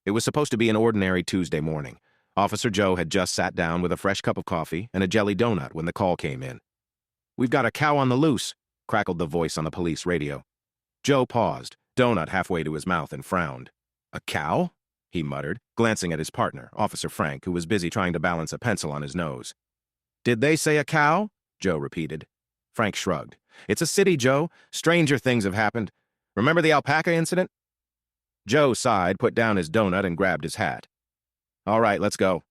It was supposed to be an ordinary Tuesday morning. Officer Joe had just sat down with a fresh cup of coffee and a jelly donut when the call came in. "We've got a cow on the loose," crackled the voice on the police radio. Joe paused, donut halfway to his mouth, and frowned. "A cow?" he muttered, glancing at his partner, Officer Frank, who was busy trying to balance a pencil on his nose. "Did they say a cow?" Joe repeated. Frank shrugged. "It's a city, Joe. Stranger things have happened. Remember the alpaca incident?" Joe sighed, put down his donut, and grabbed his hat. "All right, let's go."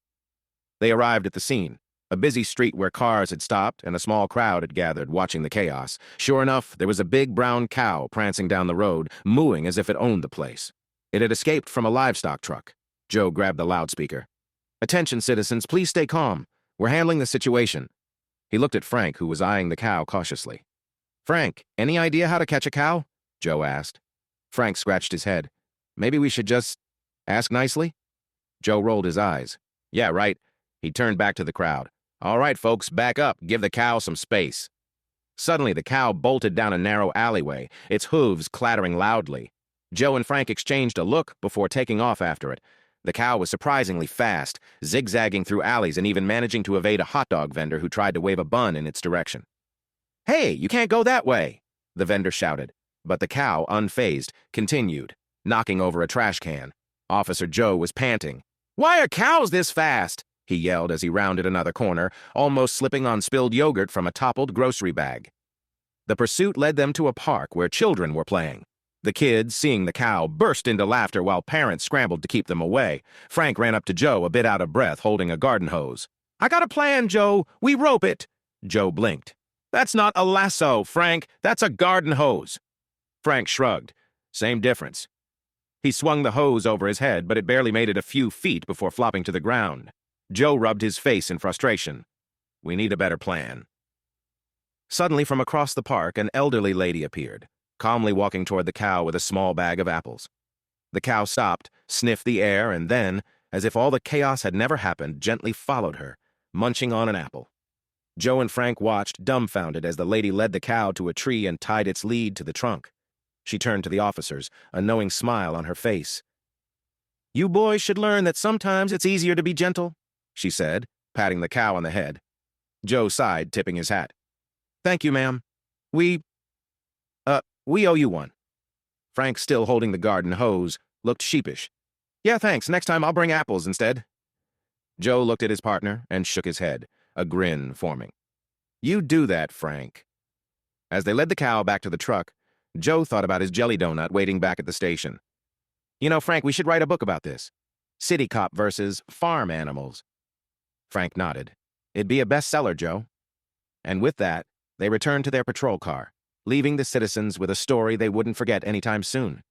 They arrived at the scene, a busy street where cars had stopped and a small crowd had gathered, watching the chaos. Sure enough, there was a big brown cow prancing down the road, mooing as if it owned the place. It had escaped from a livestock truck. Joe grabbed the loudspeaker. "Attention, citizens, please stay calm. We're handling the situation." He looked at Frank, who was eyeing the cow cautiously. "Frank, any idea how to catch a cow?" Joe asked. Frank scratched his head. "Maybe we should just ask nicely?" Joe rolled his eyes. "Yeah, right." He turned back to the crowd. "All right, folks, back up. Give the cow some space." Suddenly, the cow bolted down a narrow alleyway, its hooves clattering loudly. Joe and Frank exchanged a look before taking off after it. The cow was surprisingly fast, zigzagging through alleys and even managing to evade a hot dog vendor who tried to wave a bun in its direction. "Hey, you can't go that way," the vendor shouted. But the cow, unfazed, continued, knocking over a trash can. Officer Joe was panting. "Why are cows this fast?" he yelled as he rounded another corner, almost slipping on spilled yogurt from a toppled grocery bag. The pursuit led them to a park where children were playing. The kids, seeing the cow, burst into laughter while parents scrambled to keep them away. Frank ran up to Joe, a bit out of breath, holding a garden hose. "I got a plan, Joe. We rope it." Joe blinked. "That's not a lasso, Frank. That's a garden hose." Frank shrugged. "Same difference." He swung the hose over his head, but it barely made it a few feet before flopping to the ground. Joe rubbed his face in frustration. "We need a better plan." Suddenly, from across the park, an elderly lady appeared, calmly walking toward the cow with a small bag of apples. The cow stopped, sniffed the air, and then, as if all the chaos had never happened, gently followed her, munching on an apple. Joe and Frank watched, dumbfounded, as the lady led the cow to a tree and tied its lead to the trunk. She turned to the officers, a knowing smile on her face. "You boys should learn that sometimes it's easier to be gentle," she said, patting the cow on the head. Joe sighed, tipping his hat. "Thank you, ma'am. We owe you one." Frank, still holding the garden hose, looked sheepish. "Yeah, thanks. Next time I'll bring apples instead." Joe looked at his partner and shook his head, a grin forming. "You do that, Frank." As they led the cow back to the truck, Joe thought about his jelly donut waiting back at the station. "You know, Frank, we should write a book about this. City cop versus farm animals." Frank nodded. "It'd be a bestseller, Joe." And with that, they returned to their patrol car, leaving the citizens with a story they wouldn't forget anytime soon.